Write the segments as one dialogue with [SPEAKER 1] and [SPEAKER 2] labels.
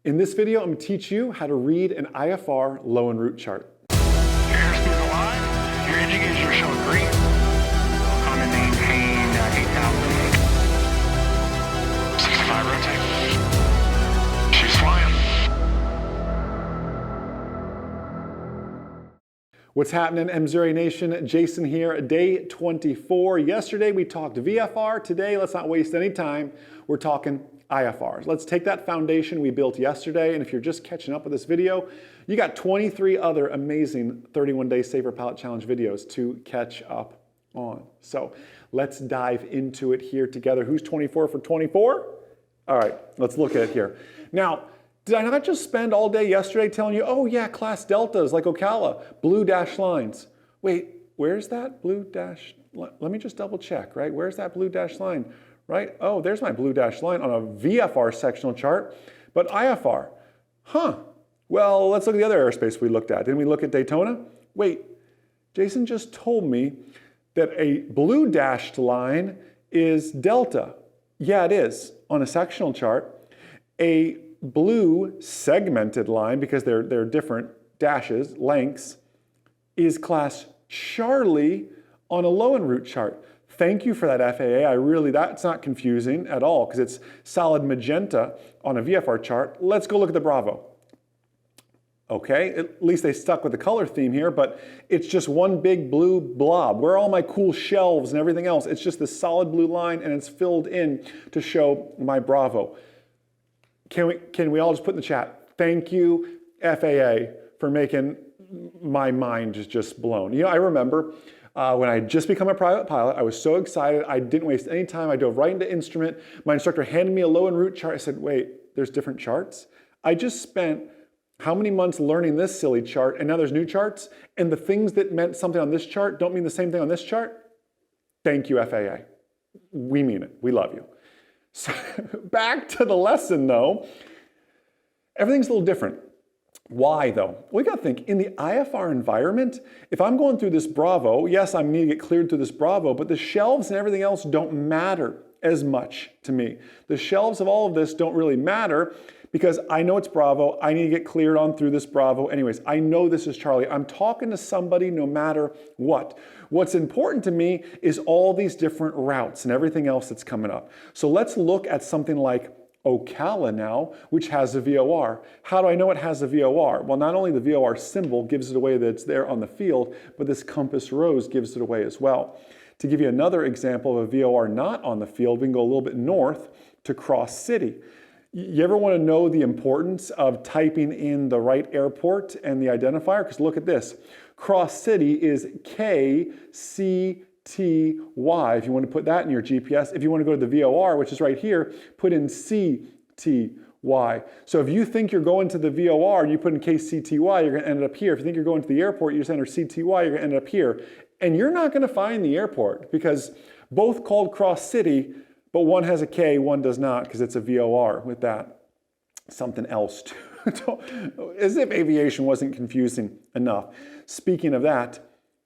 [SPEAKER 1] In this video, I'm going to teach you how to read an IFR low en route chart.
[SPEAKER 2] Your airspeed alive, your indicators are showing green. I'm going to maintain 8,000. 65 rotate. She's flying.
[SPEAKER 1] What's happening, MzeroA Nation? Jason here, day 24. Yesterday we talked VFR. Today, let's not waste any time. We're talking IFRs. Let's take that foundation we built yesterday, and if you're just catching up with this video, you got 23 other amazing 31-day Safer Pilot Challenge videos to catch up on. So let's dive into it here together. Who's 24 for 24? All right, let's look at it here. Now, did I not just spend all day yesterday telling you, oh yeah, class deltas like Ocala, blue dashed lines. Wait, where's that blue dash? Let me just double check, right? Where's that blue dashed line? Right? Oh, there's my blue dashed line on a VFR sectional chart, but IFR. Huh. Well, let's look at the other airspace we looked at. Didn't we look at Daytona? Wait, Jason just told me that a blue dashed line is delta. Yeah, it is on a sectional chart. A blue segmented line, because they're different dashes, lengths, is class Charlie on a low en route chart. Thank you for that, FAA. That's not confusing at all because it's solid magenta on a VFR chart. Let's go look at the Bravo. Okay, at least they stuck with the color theme here, but it's just one big blue blob. Where are all my cool shelves and everything else? It's just this solid blue line and it's filled in to show my Bravo. Can we all just put in the chat, thank you, FAA, for making my mind just blown. You know, I remember when I had just become a private pilot, I was so excited. I didn't waste any time. I dove right into instrument. My instructor handed me a low en route chart. I said, wait, there's different charts? I just spent how many months learning this silly chart, and now there's new charts, and the things that meant something on this chart don't mean the same thing on this chart? Thank you, FAA. We mean it. We love you. So back to the lesson though, everything's a little different. Why though? We got to think, in the IFR environment, if I'm going through this Bravo, yes, I need to get cleared through this Bravo, but the shelves and everything else don't matter as much to me. The shelves of all of this don't really matter because I know it's Bravo. I need to get cleared on through this Bravo. Anyways, I know this is Charlie. I'm talking to somebody no matter what. What's important to me is all these different routes and everything else that's coming up. So let's look at something like Ocala now, which has a VOR. How do I know it has a VOR? Well, not only the VOR symbol gives it away that it's there on the field, but this compass rose gives it away as well. To give you another example of a VOR not on the field, we can go a little bit north to Cross City. You ever want to know the importance of typing in the right airport and the identifier? Because look at this. Cross City is KCTY. If you want to put that in your GPS, if you want to go to the VOR, which is right here, put in CTY. So if you think you're going to the VOR and you put in KCTY, you're going to end up here. If you think you're going to the airport, you just enter CTY, you're going to end up here. And you're not going to find the airport because both called Cross City, but one has a K, one does not because it's a VOR with that. Something else too. As if aviation wasn't confusing enough. Speaking of that,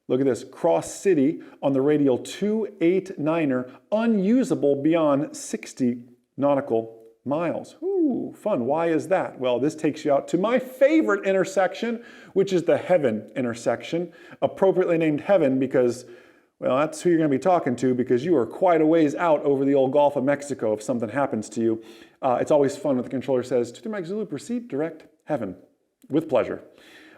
[SPEAKER 1] look at this, Cross City on the radial 289er, unusable beyond 60 nautical miles. Ooh, fun. Why is that? Well, this takes you out to my favorite intersection, which is the Heaven intersection, appropriately named Heaven because, well, that's who you're going to be talking to because you are quite a ways out over the old Gulf of Mexico if something happens to you. It's always fun when the controller says, to Mike Zulu, proceed direct Heaven, with pleasure.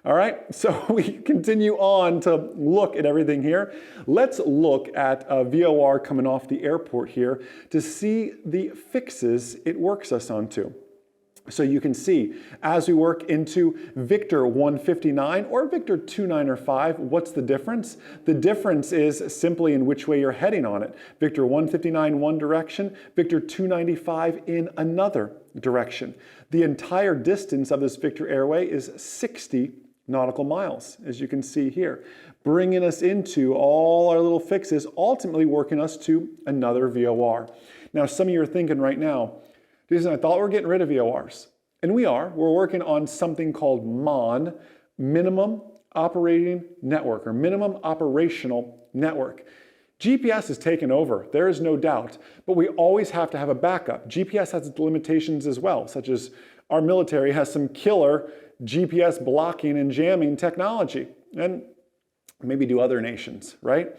[SPEAKER 1] All right, so we continue on to look at everything here. Let's look at a VOR coming off the airport here to see the fixes it works us onto. So you can see as we work into Victor 159 or Victor 295, what's the difference? The difference is simply in which way you're heading on it. Victor 159 one direction, Victor 295 in another direction. The entire distance of this Victor airway is 60 nautical miles, as you can see here, bringing us into all our little fixes, ultimately working us to another VOR. Now, some of you are thinking right now, Jason, I thought we were getting rid of VORs. And we are. We're working on something called MON, Minimum Operating Network, or Minimum Operational Network. GPS is taken over, there is no doubt, but we always have to have a backup. GPS has its limitations as well, such as Our military has some killer GPS blocking and jamming technology, and maybe do other nations, right?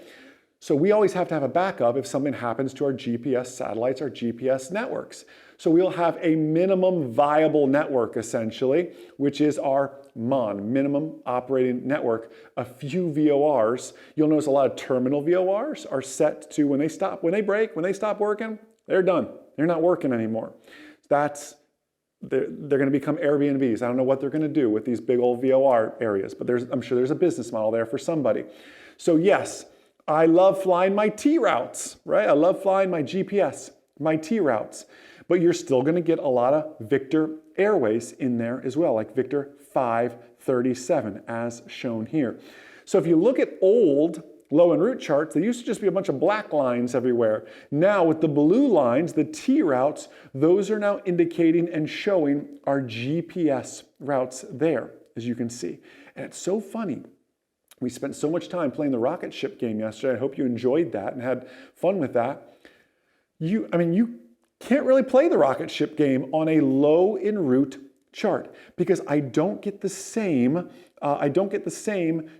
[SPEAKER 1] So we always have to have a backup if something happens to our GPS satellites, our GPS networks. So we'll have a minimum viable network, essentially, which is our MON, minimum operating network. A few VORs, you'll notice a lot of terminal VORs are set to when they stop, when they break, when they stop working, they're done. They're not working anymore. They're going to become Airbnbs. I don't know what they're going to do with these big old VOR areas, but I'm sure there's a business model there for somebody. So yes, I love flying my T routes, right? I love flying my GPS, my T routes, but you're still going to get a lot of Victor Airways in there as well, like Victor 537 as shown here. So if you look at old low en route charts, there used to just be a bunch of black lines everywhere. Now with the blue lines, the T routes, those are now indicating and showing our GPS routes there, as you can see. And it's so funny. We spent so much time playing the rocket ship game yesterday. I hope you enjoyed that and had fun with that. You can't really play the rocket ship game on a low en route chart because I don't get the same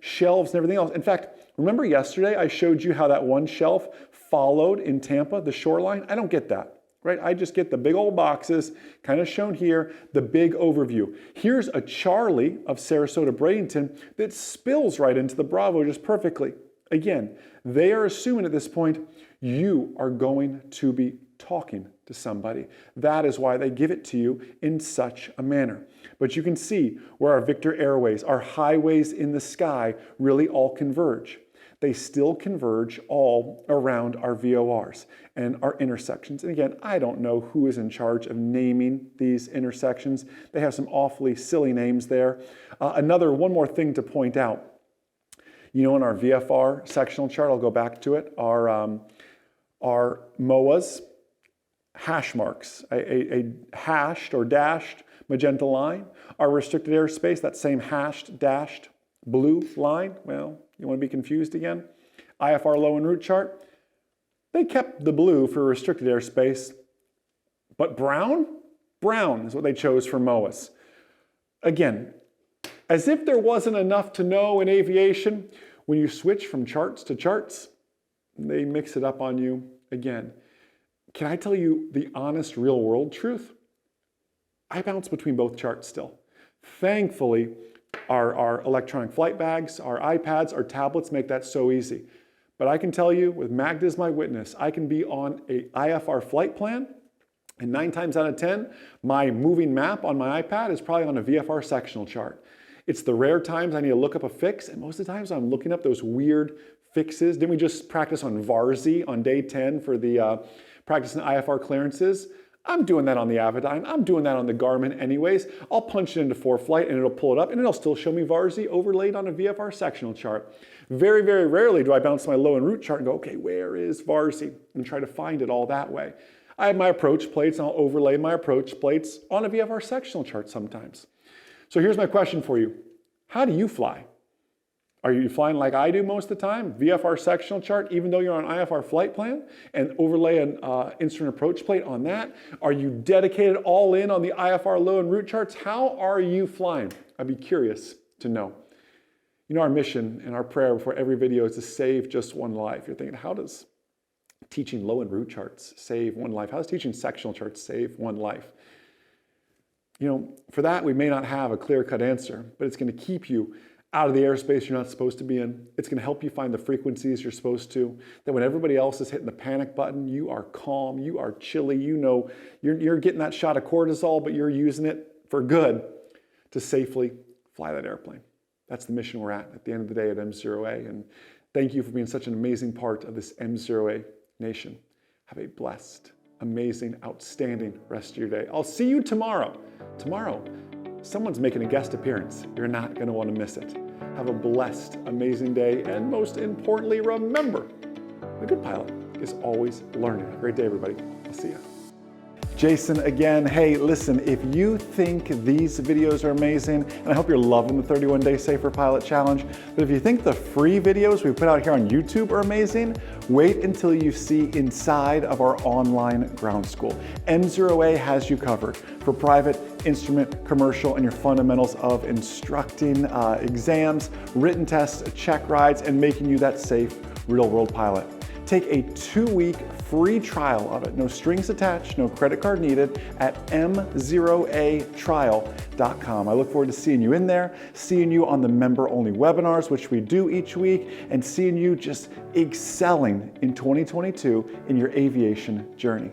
[SPEAKER 1] shelves and everything else. In fact, remember yesterday I showed you how that one shelf followed in Tampa, the shoreline? I don't get that, right? I just get the big old boxes, kind of shown here, the big overview. Here's a Charlie of Sarasota Bradenton that spills right into the Bravo just perfectly. Again, they are assuming at this point you are going to be talking to somebody. That is why they give it to you in such a manner. But you can see where our Victor Airways, our highways in the sky really all converge. They still converge all around our VORs and our intersections. And again, I don't know who is in charge of naming these intersections. They have some awfully silly names there. One more thing to point out. You know, in our VFR sectional chart, I'll go back to it, our MOAs, hash marks, a hashed or dashed magenta line. Our restricted airspace, that same hashed, dashed blue line. Well, you want to be confused again? IFR low en route chart, they kept the blue for restricted airspace, but brown? Brown is what they chose for MOAs. Again, as if there wasn't enough to know in aviation, when you switch from charts to charts, they mix it up on you again. Can I tell you the honest, real world truth? I bounce between both charts still. Thankfully, our electronic flight bags, our iPads, our tablets make that so easy. But I can tell you, with Magda as my witness, I can be on a IFR flight plan, and 9 times out of 10, my moving map on my iPad is probably on a VFR sectional chart. It's the rare times I need to look up a fix, and most of the times I'm looking up those weird fixes. Didn't we just practice on Varzi on day 10 for the practicing IFR clearances? I'm doing that on the Avidyne. I'm doing that on the Garmin anyways. I'll punch it into ForeFlight and it'll pull it up and it'll still show me Varzi overlaid on a VFR sectional chart. Very, very rarely do I bounce my low en route chart and go, okay, where is Varzi? And try to find it all that way. I have my approach plates and I'll overlay my approach plates on a VFR sectional chart sometimes. So here's my question for you. How do you fly? Are you flying like I do most of the time, VFR sectional chart, even though you're on IFR flight plan, and overlay an instrument approach plate on that? Are you dedicated all in on the IFR low en route charts? How are you flying? I'd be curious to know. You know, our mission and our prayer before every video is to save just one life. You're thinking, how does teaching low en route charts save one life? How does teaching sectional charts save one life? You know, for that, we may not have a clear-cut answer, but it's going to keep you out of the airspace you're not supposed to be in. It's going to help you find the frequencies you're supposed to. That when everybody else is hitting the panic button, you are calm, you are chilly, you know you're getting that shot of cortisol, but you're using it for good to safely fly that airplane. That's the mission we're at the end of the day at MzeroA. And thank you for being such an amazing part of this MzeroA nation. Have a blessed, amazing, outstanding rest of your day. I'll see you tomorrow. Tomorrow, someone's making a guest appearance. You're not going to want to miss it. Have a blessed, amazing day. And most importantly, remember, the good pilot is always learning. Have a great day, everybody. I'll see you. Jason again. Hey, listen, if you think these videos are amazing, and I hope you're loving the 31-Day Safer Pilot Challenge, but if you think the free videos we put out here on YouTube are amazing, wait until you see inside of our online ground school. MzeroA has you covered for private instrument, commercial, and your fundamentals of instructing, exams, written tests, check rides, and making you that safe real-world pilot. Take a 2-week free trial of it. No strings attached, no credit card needed at MzeroAtrial.com. I look forward to seeing you in there, seeing you on the member-only webinars, which we do each week, and seeing you just excelling in 2022 in your aviation journey.